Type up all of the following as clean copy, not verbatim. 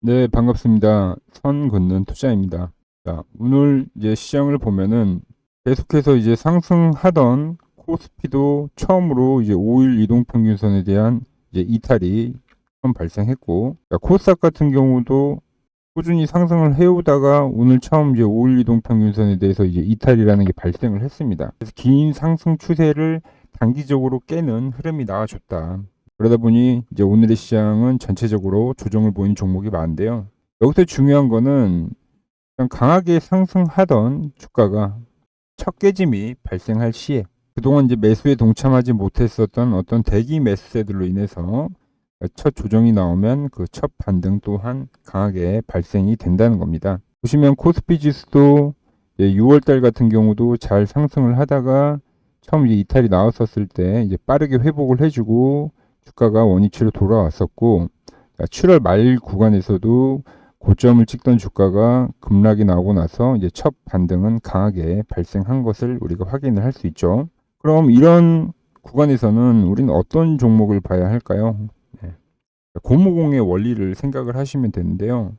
네, 반갑습니다. 선 긋는 투자입니다. 자, 오늘 이제 시장을 보면은 계속해서 이제 상승하던 코스피도 처음으로 이제 5일 이동평균선에 대한 이제 이탈이 처음 발생했고, 자, 코스닥 같은 경우도 꾸준히 상승을 해오다가 오늘 처음 이제 5일 이동평균선에 대해서 이제 이탈이라는 게 발생을 했습니다. 그래서 긴 상승 추세를 단기적으로 깨는 흐름이 나와줬다. 그러다 보니 이제 오늘의 시장은 전체적으로 조정을 보인 종목이 많은데요. 여기서 중요한 거는 그냥 강하게 상승하던 주가가 첫 깨짐이 발생할 시에 그동안 이제 매수에 동참하지 못했었던 어떤 대기 매수세들로 인해서 첫 조정이 나오면 그 첫 반등 또한 강하게 발생이 된다는 겁니다. 보시면 코스피 지수도 6월달 같은 경우도 잘 상승을 하다가 처음 이제 이탈이 나왔었을 때 이제 빠르게 회복을 해주고 주가가 원위치로 돌아왔었고, 7월 말 구간에서도 고점을 찍던 주가가 급락이 나오고 나서 이제 첫 반등은 강하게 발생한 것을 우리가 확인을 할 수 있죠. 그럼 이런 구간에서는 우리는 어떤 종목을 봐야 할까요? 네. 고무공의 원리를 생각을 하시면 되는데요.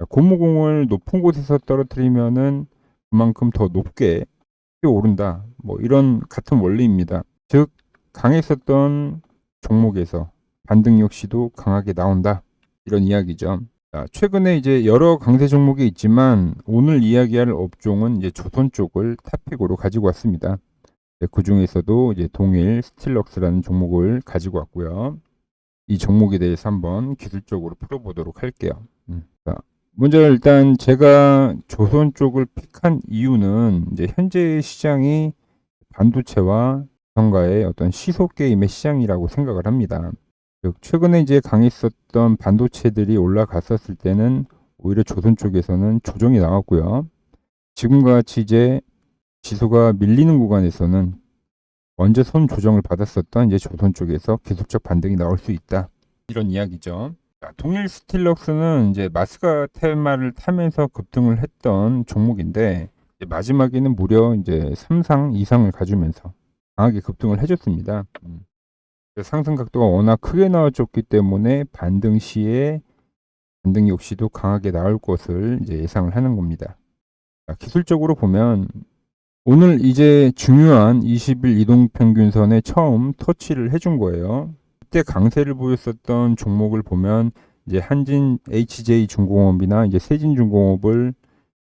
고무공을 높은 곳에서 떨어뜨리면은 그만큼 더 높게 오른다. 뭐 이런 같은 원리입니다. 즉 강했었던 종목에서 반등 역시도 강하게 나온다. 이런 이야기죠. 자, 최근에 이제 여러 강세 종목이 있지만 오늘 이야기할 업종은 이제 조선 쪽을 탑픽으로 가지고 왔습니다. 그 중에서도 이제 동일 스틸럭스라는 종목을 가지고 왔고요. 이 종목에 대해서 한번 기술적으로 풀어보도록 할게요. 자, 먼저 일단 제가 조선 쪽을 픽한 이유는 이제 현재 시장이 반도체와 자동차의 어떤 시소 게임의 시장이라고 생각을 합니다. 즉 최근에 이제 강했었던 반도체들이 올라갔었을 때는 오히려 조선 쪽에서는 조정이 나왔고요. 지금과 같이 이제 지수가 밀리는 구간에서는 먼저 손 조정을 받았었던 이제 조선 쪽에서 계속적 반등이 나올 수 있다. 이런 이야기죠. 자, 동일 스틸럭스는 이제 마스가 테마를 타면서 급등을 했던 종목인데 마지막에는 무려 이제 3상 이상을 가주면서 강하게 급등을 해줬습니다. 상승 각도가 워낙 크게 나와줬기 때문에 반등 시에 반등 역시도 강하게 나올 것을 이제 예상을 하는 겁니다. 자, 기술적으로 보면 오늘 이제 중요한 20일 이동평균선에 처음 터치를 해준 거예요. 그때 강세를 보였었던 종목을 보면 이제 한진 HJ중공업이나 이제 세진중공업을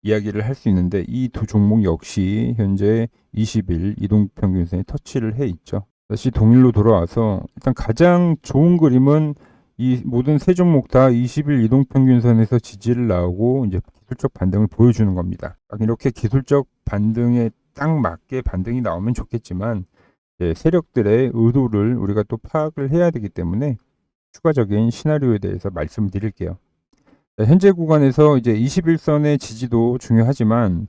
이야기를 할 수 있는데 이 두 종목 역시 현재 20일 이동평균선에 터치를 해 있죠. 다시 동일로 돌아와서 일단 가장 좋은 그림은 이 모든 세 종목 다 20일 이동평균선에서 지지를 나오고 이제 기술적 반등을 보여주는 겁니다. 이렇게 기술적 반등에 딱 맞게 반등이 나오면 좋겠지만 세력들의 의도를 우리가 또 파악을 해야 되기 때문에 추가적인 시나리오에 대해서 말씀드릴게요. 현재 구간에서 이제 21선의 지지도 중요하지만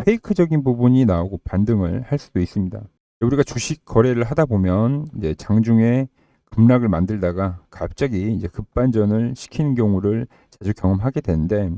페이크적인 부분이 나오고 반등을 할 수도 있습니다. 우리가 주식 거래를 하다 보면 이제 장중에 급락을 만들다가 갑자기 이제 급반전을 시키는 경우를 자주 경험하게 되는데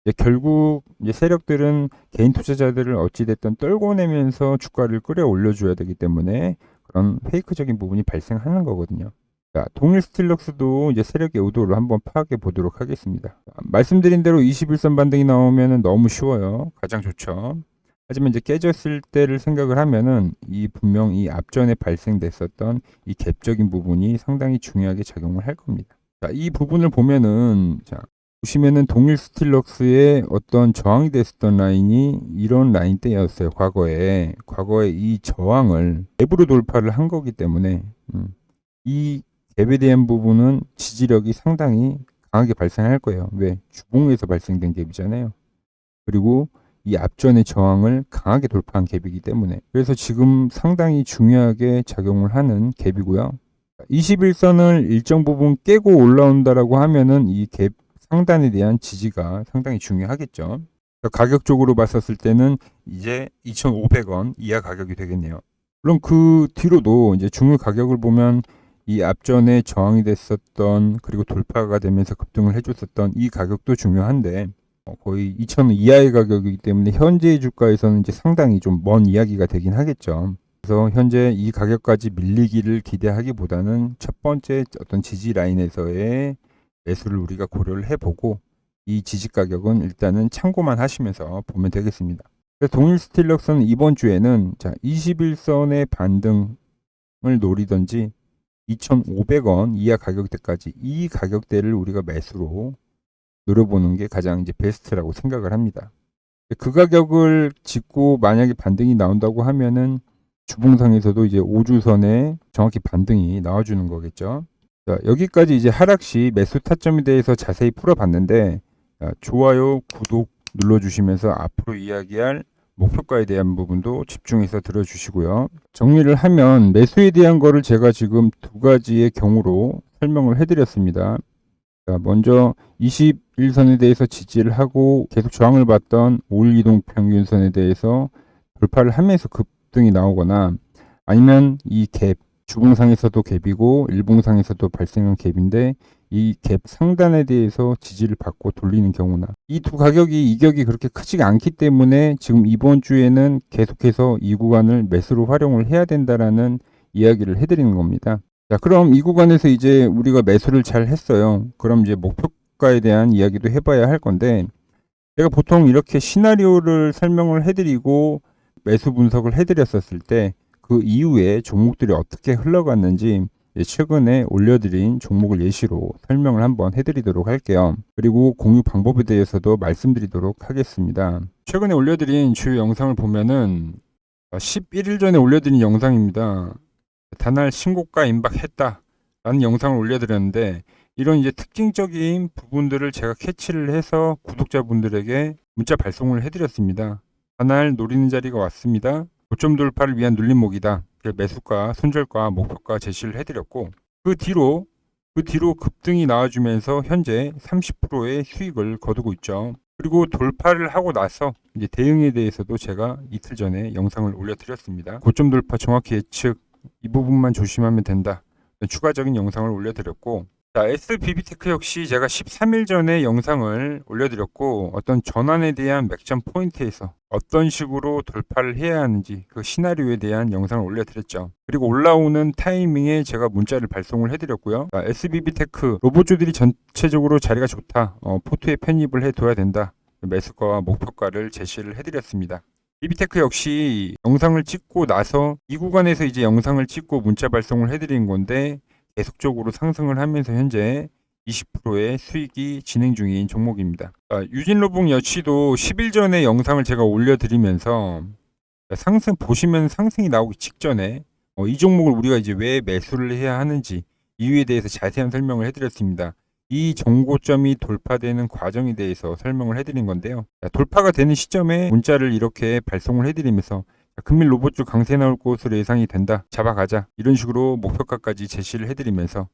이제 결국 이제 세력들은 개인 투자자들을 어찌됐든 떨궈내면서 주가를 끌어올려 줘야 되기 때문에 그런 페이크적인 부분이 발생하는 거거든요. 자, 동일 스틸럭스도 이제 세력의 의도를 한번 파악해 보도록 하겠습니다. 말씀드린 대로 21선 반등이 나오면 너무 쉬워요. 가장 좋죠. 하지만 이제 깨졌을 때를 생각을 하면은 이 분명 이 앞전에 발생됐었던 이 갭적인 부분이 상당히 중요하게 작용을 할 겁니다. 자, 이 부분을 보면은 자, 보시면은 동일 스틸럭스의 어떤 저항이 됐었던 라인이 이런 라인대였어요. 과거에 이 저항을 갭으로 돌파를 한 거기 때문에 이 갭에 대한 부분은 지지력이 상당히 강하게 발생할 거예요. 왜? 주봉에서 발생된 갭이잖아요. 그리고 이 앞전의 저항을 강하게 돌파한 갭이기 때문에 그래서 지금 상당히 중요하게 작용을 하는 갭이고요. 21선을 일정 부분 깨고 올라온다라고 하면은 이 갭 상단에 대한 지지가 상당히 중요하겠죠. 가격적으로 봤었을 때는 이제 2,500원 이하 가격이 되겠네요. 물론 그 뒤로도 이제 중요 가격을 보면 이 앞전에 저항이 됐었던 그리고 돌파가 되면서 급등을 해줬었던 이 가격도 중요한데 거의 2,000원 이하의 가격이기 때문에 현재의 주가에서는 이제 상당히 좀 먼 이야기가 되긴 하겠죠. 그래서 현재 이 가격까지 밀리기를 기대하기보다는 첫 번째 어떤 지지 라인에서의 매수를 우리가 고려를 해보고 이 지지 가격은 일단은 참고만 하시면서 보면 되겠습니다. 동일 스틸럭스는 이번 주에는 21선의 반등을 노리던지 2,500원 이하 가격대까지 이 가격대를 우리가 매수로 노려보는 게 가장 이제 베스트라고 생각을 합니다. 그 가격을 짚고 만약에 반등이 나온다고 하면은 주봉상에서도 이제 5주선에 정확히 반등이 나와주는 거겠죠. 여기까지 이제 하락 시 매수 타점에 대해서 자세히 풀어봤는데, 좋아요, 구독 눌러주시면서 앞으로 이야기할 목표가에 대한 부분도 집중해서 들어주시고요. 정리를 하면 매수에 대한 거를 제가 지금 두 가지의 경우로 설명을 해드렸습니다. 먼저 21선에 대해서 지지를 하고 계속 저항을 받던 5일 이동 평균선에 대해서 돌파를 하면서 급등이 나오거나, 아니면 이 갭, 주봉상에서도 갭이고 일봉상에서도 발생한 갭인데 이 갭 상단에 대해서 지지를 받고 돌리는 경우나, 이 두 가격이 이격이 그렇게 크지가 않기 때문에 지금 이번 주에는 계속해서 이 구간을 매수로 활용을 해야 된다라는 이야기를 해드리는 겁니다. 자, 그럼 이 구간에서 이제 우리가 매수를 잘 했어요. 그럼 이제 목표가에 대한 이야기도 해봐야 할 건데, 제가 보통 이렇게 시나리오를 설명을 해드리고 매수 분석을 해드렸었을 때 그 이후에 종목들이 어떻게 흘러갔는지 최근에 올려드린 종목을 예시로 설명을 한번 해드리도록 할게요. 그리고 공유 방법에 대해서도 말씀드리도록 하겠습니다. 최근에 올려드린 주요 영상을 보면은 11일 전에 올려드린 영상입니다. 단할 신고가 임박했다 라는 영상을 올려드렸는데, 이런 이제 특징적인 부분들을 제가 캐치를 해서 구독자분들에게 문자 발송을 해드렸습니다. 단할 노리는 자리가 왔습니다. 고점 돌파를 위한 눌림목이다. 매수가, 손절가, 목표가 제시를 해드렸고, 그 뒤로 급등이 나와주면서 현재 30%의 수익을 거두고 있죠. 그리고 돌파를 하고 나서 이제 대응에 대해서도 제가 이틀 전에 영상을 올려드렸습니다. 고점 돌파 정확히 예측, 이 부분만 조심하면 된다. 추가적인 영상을 올려드렸고, SBB테크 역시 제가 13일 전에 영상을 올려드렸고, 어떤 전환에 대한 맥점 포인트에서 어떤 식으로 돌파를 해야 하는지 그 시나리오에 대한 영상을 올려드렸죠. 그리고 올라오는 타이밍에 제가 문자를 발송을 해드렸고요. SBB테크 로봇주들이 전체적으로 자리가 좋다. 포트에 편입을 해둬야 된다. 매수가와 목표가를 제시를 해드렸습니다. 비비테크 역시 영상을 찍고 나서 이 구간에서 이제 영상을 찍고 문자 발송을 해드린 건데, 계속적으로 상승을 하면서 현재 20%의 수익이 진행 중인 종목입니다. 유진로봉 역시도 10일 전에 영상을 제가 올려드리면서 상승 보시면 상승이 나오기 직전에 이 종목을 우리가 이제 왜 매수를 해야 하는지 이유에 대해서 자세한 설명을 해드렸습니다. 이 정고점이 돌파되는 과정에 대해서 설명을 해드린 건데요. 돌파가 되는 시점에 문자를 이렇게 발송을 해드리면서 금일 로봇주 강세 나올 것으로 예상이 된다. 잡아가자. 이런 식으로 목표가까지 제시를 해드리면서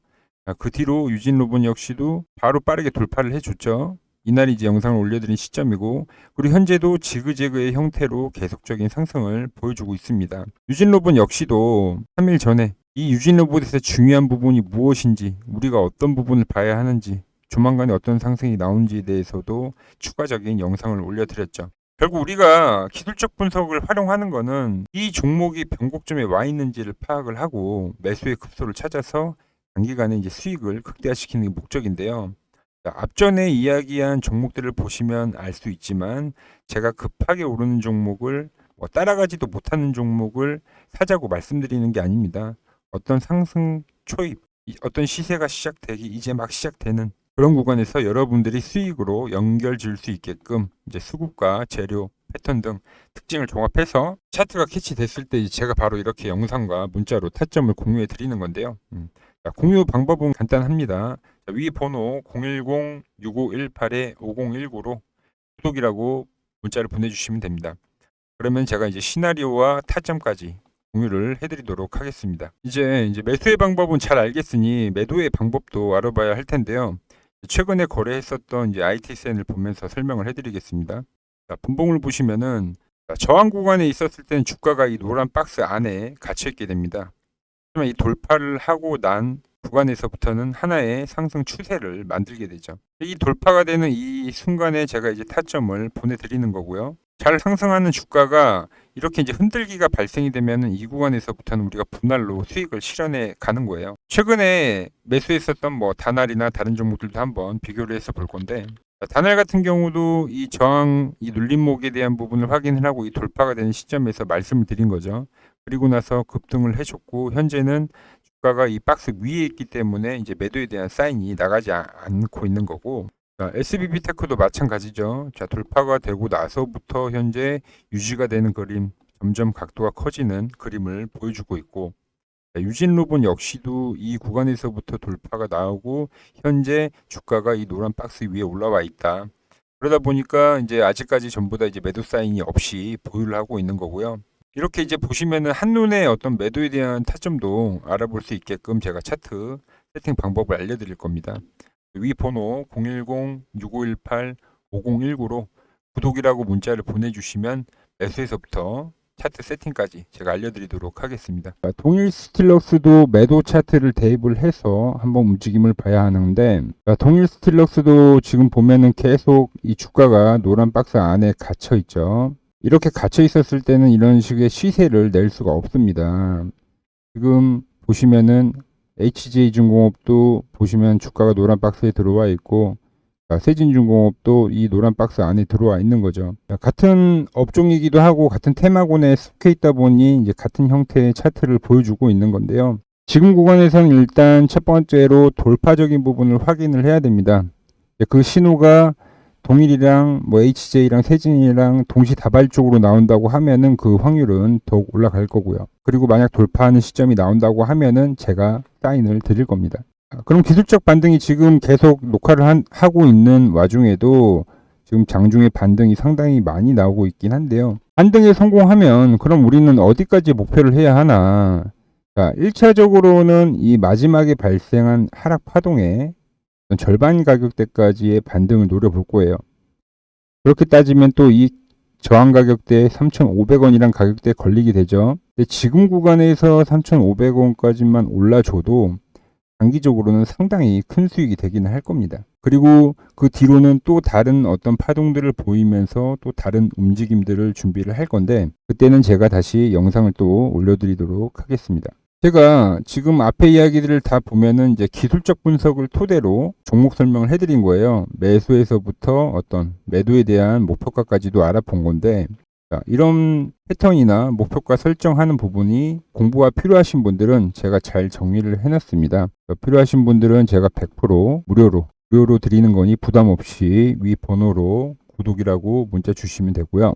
그 뒤로 유진로봇 역시도 바로 빠르게 돌파를 해줬죠. 이날이 이제 영상을 올려드린 시점이고, 그리고 현재도 지그재그의 형태로 계속적인 상승을 보여주고 있습니다. 유진로봇 역시도 3일 전에 이 유진로봇에서 중요한 부분이 무엇인지, 우리가 어떤 부분을 봐야 하는지, 조만간에 어떤 상승이 나오는지에 대해서도 추가적인 영상을 올려드렸죠. 결국 우리가 기술적 분석을 활용하는 것은 이 종목이 변곡점에 와 있는지를 파악을 하고 매수의 급소를 찾아서 단기간에 이제 수익을 극대화시키는 게 목적인데요. 앞전에 이야기한 종목들을 보시면 알 수 있지만, 제가 급하게 오르는 종목을 따라가지도 못하는 종목을 사자고 말씀드리는 게 아닙니다. 어떤 상승 초입, 어떤 시세가 시작되기 이제 막 시작되는 그런 구간에서 여러분들이 수익으로 연결 지을 수 있게끔 이제 수급과 재료, 패턴 등 특징을 종합해서 차트가 캐치됐을 때 제가 바로 이렇게 영상과 문자로 타점을 공유해 드리는 건데요. 공유 방법은 간단합니다. 위 번호 010-6518-5019로 구독이라고 문자를 보내주시면 됩니다. 그러면 제가 이제 시나리오와 타점까지 공유를 해드리도록 하겠습니다. 이제 매수의 방법은 잘 알겠으니 매도의 방법도 알아봐야 할 텐데요. 최근에 거래했었던 이제 IT센을 보면서 설명을 해드리겠습니다. 분봉을 보시면은 저항 구간에 있었을 때는 주가가 이 노란 박스 안에 갇혀 있게 됩니다. 하지만 이 돌파를 하고 난 구간에서부터는 하나의 상승 추세를 만들게 되죠. 이 돌파가 되는 이 순간에 제가 이제 타점을 보내드리는 거고요. 잘 상승하는 주가가 이렇게 이제 흔들기가 발생이 되면은 이 구간에서부터는 우리가 분할로 수익을 실현해 가는 거예요. 최근에 매수했었던 다날이나 다른 종목들도 한번 비교를 해서 볼 건데, 단알 같은 경우도 이 저항, 이 눌림목에 대한 부분을 확인을 하고 이 돌파가 되는 시점에서 말씀을 드린 거죠. 그리고 나서 급등을 해줬고 현재는 주가가 이 박스 위에 있기 때문에 이제 매도에 대한 사인이 나가지 않고 있는 거고, 자, SBB 테크도 마찬가지죠. 자, 돌파가 되고 나서부터 현재 유지가 되는 그림, 점점 각도가 커지는 그림을 보여주고 있고, 유진로봇 역시도 이 구간에서부터 돌파가 나오고 현재 주가가 이 노란 박스 위에 올라와 있다. 그러다 보니까 이제 아직까지 전부 다 이제 매도 사인이 없이 보유를 하고 있는 거고요. 이렇게 이제 보시면은 한눈에 어떤 매도에 대한 타점도 알아볼 수 있게끔 제가 차트 세팅 방법을 알려드릴 겁니다. 위 번호 010-6518-5019로 구독이라고 문자를 보내주시면 매수에서부터 차트 세팅까지 제가 알려드리도록 하겠습니다. 동일 스틸럭스도 매도 차트를 대입을 해서 한번 움직임을 봐야 하는데, 동일 스틸럭스도 지금 보면은 계속 이 주가가 노란 박스 안에 갇혀 있죠. 이렇게 갇혀 있었을 때는 이런 식의 시세를 낼 수가 없습니다. 지금 보시면은 HJ중공업도 보시면 주가가 노란 박스에 들어와 있고, 세진중공업도 이 노란 박스 안에 들어와 있는 거죠. 같은 업종이기도 하고 같은 테마군에 속해 있다 보니 이제 같은 형태의 차트를 보여주고 있는 건데요. 지금 구간에서는 일단 첫 번째로 돌파적인 부분을 확인을 해야 됩니다. 그 신호가 동일이랑 뭐 HJ랑 세진이랑 동시다발적으로 나온다고 하면은 그 확률은 더욱 올라갈 거고요. 그리고 만약 돌파하는 시점이 나온다고 하면은 제가 사인을 드릴 겁니다. 그럼 기술적 반등이 지금 계속 녹화를 하고 있는 와중에도 지금 장중에 반등이 상당히 많이 나오고 있긴 한데요. 반등에 성공하면 그럼 우리는 어디까지 목표를 해야 하나? 자, 1차적으로는 이 마지막에 발생한 하락 파동의 절반 가격대까지의 반등을 노려볼 거예요. 그렇게 따지면 또 이 저항 가격대 3,500원이란 가격대에 걸리게 되죠. 근데 지금 구간에서 3,500원까지만 올라줘도 장기적으로는 상당히 큰 수익이 되기는 할 겁니다. 그리고 그 뒤로는 또 다른 어떤 파동들을 보이면서 또 다른 움직임들을 준비를 할 건데, 그때는 제가 다시 영상을 또 올려드리도록 하겠습니다. 제가 지금 앞에 이야기들을 다 보면은 이제 기술적 분석을 토대로 종목 설명을 해드린 거예요. 매수에서부터 어떤 매도에 대한 목표가까지도 알아본 건데, 자, 이런 패턴이나 목표가 설정하는 부분이 공부가 필요하신 분들은 제가 잘 정리를 해놨습니다. 필요하신 분들은 제가 100% 무료로 드리는 거니 부담 없이 위 번호로 구독이라고 문자 주시면 되고요.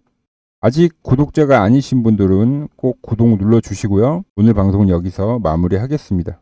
아직 구독자가 아니신 분들은 꼭 구독 눌러주시고요. 오늘 방송은 여기서 마무리하겠습니다.